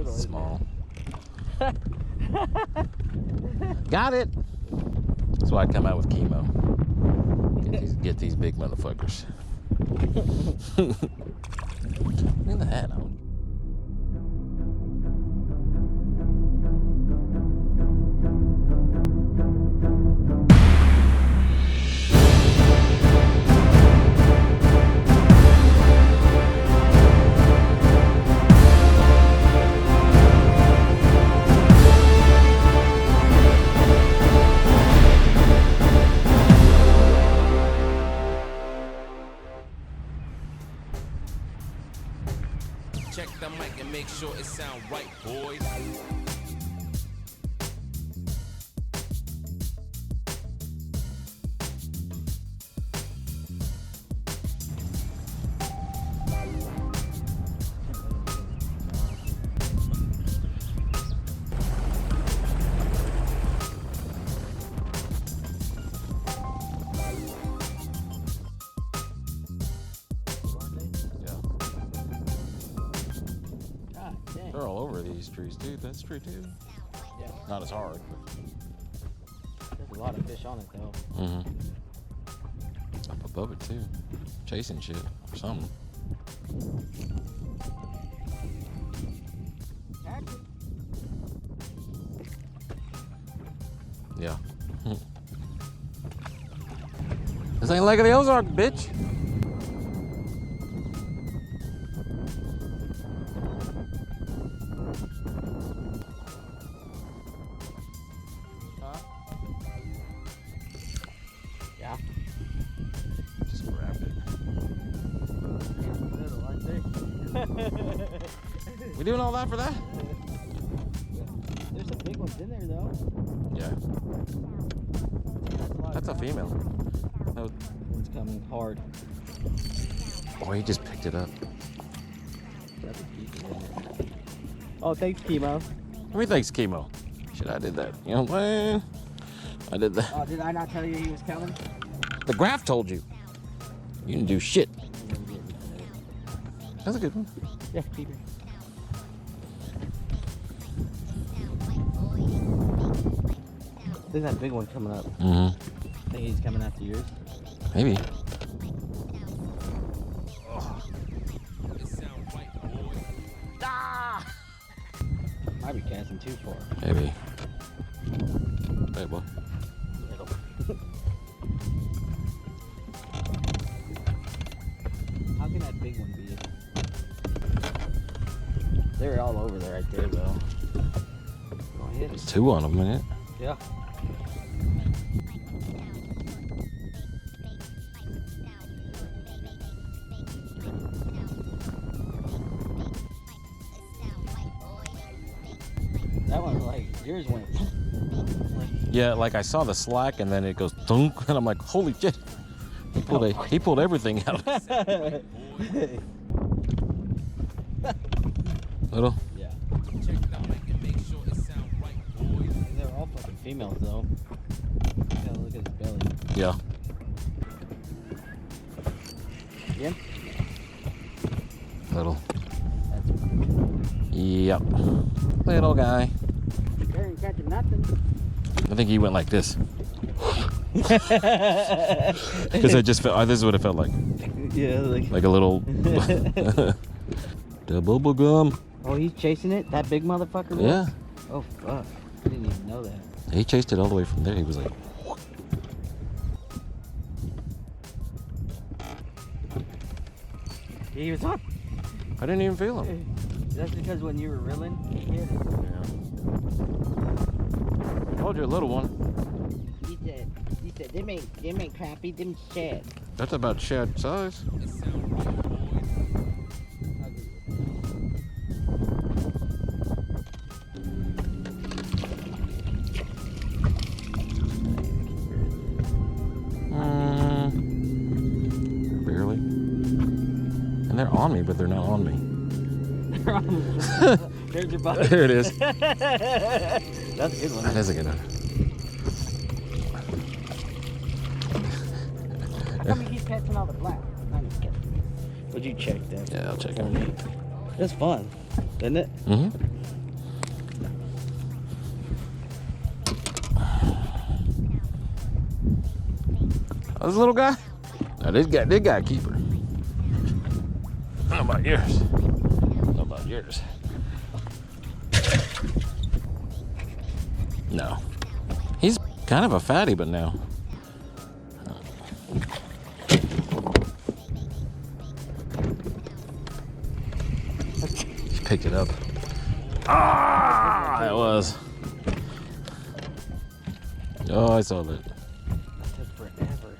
little. Small. Got it. That's why I come out with chemo. Get these big motherfuckers. Look at that. Check the mic and make sure it sound right, boys. They're all over these trees, dude. That's true too. Yeah. Not as hard, but. There's a lot of fish on it though. Up above it too. Chasing shit or something. Yeah. This ain't Lake of the Ozark, bitch. Yeah. Just grabbed it. We doing all that for that? There's some big ones in there though. Yeah. That's a female. That was... One's coming hard. Oh, he just picked it up. Oh, thanks, Chemo. What do you think's chemo? Shit, I did that. You know what I'm saying? I did that. Oh, did I not tell you he was coming? The graph told you. You didn't do shit. That's a good one. Yeah, keep it. There's that big one coming up. Mm-hmm. I think he's coming after yours. Maybe. It sound right, boys. Might be casting too far. Maybe. Hey, boy. Little. How can that big one be it? They're all over there right there though. Go ahead. There's two on them, ain't it? Yeah. That one, like, yours went. Yeah, like I saw the slack and then it goes thunk, and I'm like, holy shit. He pulled everything out. Little. Yeah. Check the mic and make sure it sound right, boys. They're all fucking females, though. Yeah, look at his belly. Yeah. Yeah? Little. That's Yep. Little guy. There ain't catching nothing. I think he went like this. Because I just felt, this is what it felt like. Yeah, Like a little. The bubble gum. Oh, he's chasing it? That big motherfucker? Yeah. Oh, fuck. I didn't even know that. He chased it all the way from there. He was like. He was on. I didn't even feel him. That's because when you were reeling, you hit it. Yeah. Told you, a little one. He said, them ain't crappy, them shad. That's about shad size. It sound right, boys. Barely. And they're on me, but they're not on me. There's your butt. There it is. That's a good one. That is a good one. How come he keeps catching all the black? Would you check that? Yeah, I'll check it. It's fun, isn't it? Mm-hmm. Oh, this little guy? No, this guy a keeper. How about yours? How about yours? No. He's kind of a fatty, but no. He picked it up. Ah, it was. Oh, I saw that. That took forever.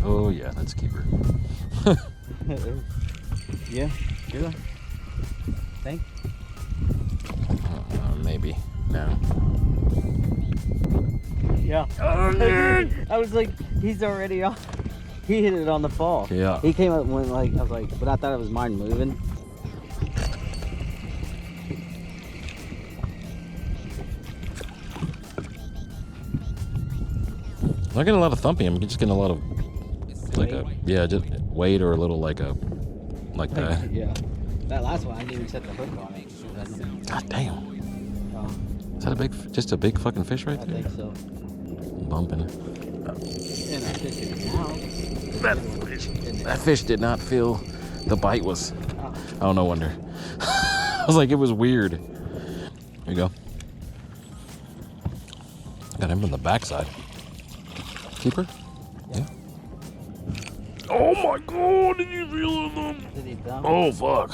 Oh yeah, that's a keeper. Yeah, good one. Think? Maybe. No. Yeah. I was like, he's already off. He hit it on the fall. Yeah. He came up when I was like, but I thought it was mine moving. I'm not getting a lot of thumping. I'm just getting a lot of like a just weight or a little like that. Yeah. That last one, I didn't even set the hook on it. God damn. Oh, Is that just a big fucking fish right I there? think so. Bumping. And I fish it now. That fish did not feel the bite was. Oh. Oh, no wonder. I was like, it was weird. Here you go. Got him on the backside. Keeper? Yeah. Oh my god, did you feel it? Did he dump? Oh fuck.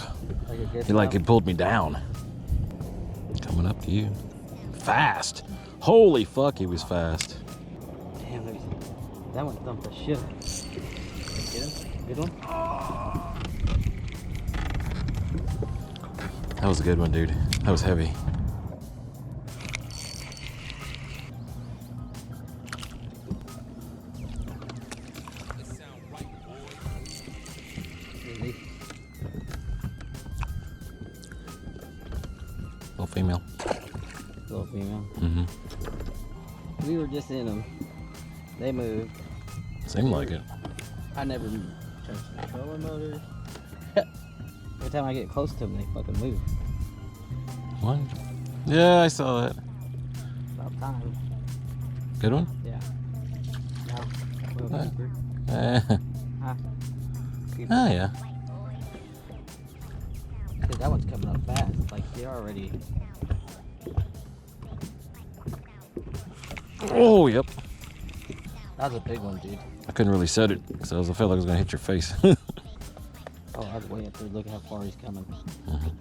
Like a good He dump? pulled me down. Coming up to you. Fast. Holy fuck, he was fast. Damn, that one thumped the shit. Get him? Good one? That was a good one, dude. That was heavy. It sound right, boy. Easy. Little female. Little female. Mm-hmm. We were just in them. They moved. Seemed like it. I never touched the trolling motors. Every time I get close to them, they fucking move. What? Yeah, I saw that. About time. Good one? Yeah. No. Little Huh. keeper. Huh? Keeper. Oh, yeah. Dude, that one's coming up fast. Like, they're already... Oh, yep. That was a big one, dude. I couldn't really set it because I felt like I was going to hit your face. Oh, I was way up there. Look how far he's coming. Mhm.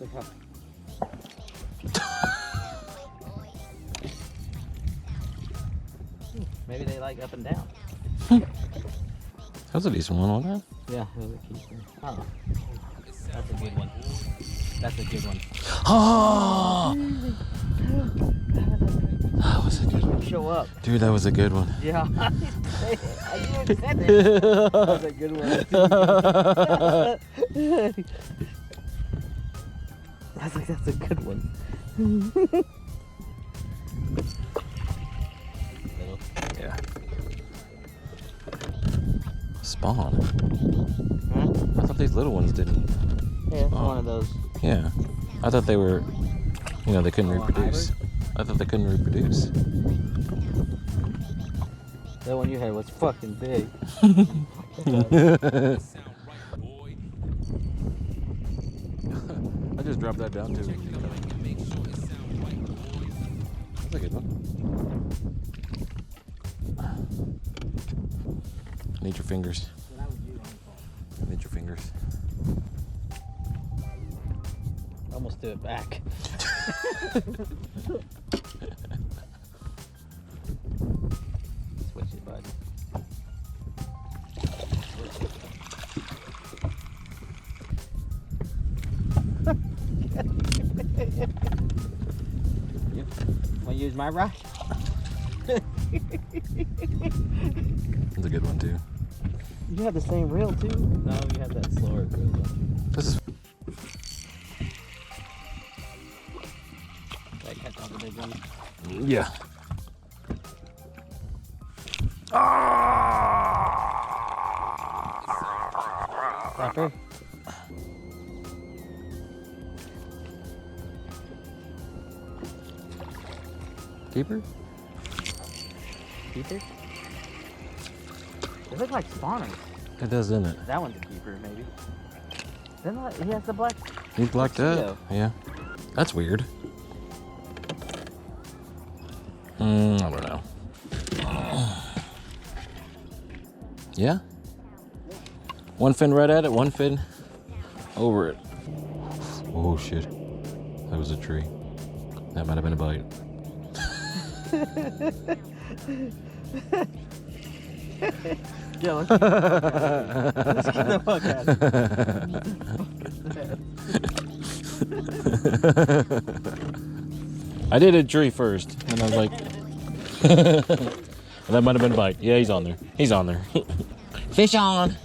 Look how... Maybe they like up and down. That was a decent one, wasn't it? Yeah, it was a keeper. Oh, that's a good one. That's a good one. Oh! That was a good one. Show up. Dude, that was a good one. Yeah. I didn't say it. That was a good one. I was like, that's a good one. Yeah. Spawn. Huh? I thought these little ones didn't. Yeah, it's one of those. Yeah. I thought they were, they couldn't Oh, a reproduce. I thought they couldn't reproduce. That one you had was fucking big. It sound right, boy. I just dropped that down too. Check the mic and make sure it sound right, boy. That's a good one. I need your fingers. I need your fingers. Almost do it back. Switch it, bud. Yep. Want to use my brush? That's a good one too. You have the same reel too? No, you have that slower reel, don't you? This is. Like, catch all the big ones. Yeah. Sucker. Keeper? Keeper? They look like spawners. It does, doesn't it? That one's a keeper, maybe. Then he has the black. He's blacked tuxedo. up. Yeah. That's weird. I don't know. Yeah? One fin right at it, one fin over it. Oh shit. That was a tree. That might have been a bite. Yeah, let's get the fuck out of here. I did a tree first, and I was like, that might have been a bite. Yeah, he's on there. He's on there. Fish on.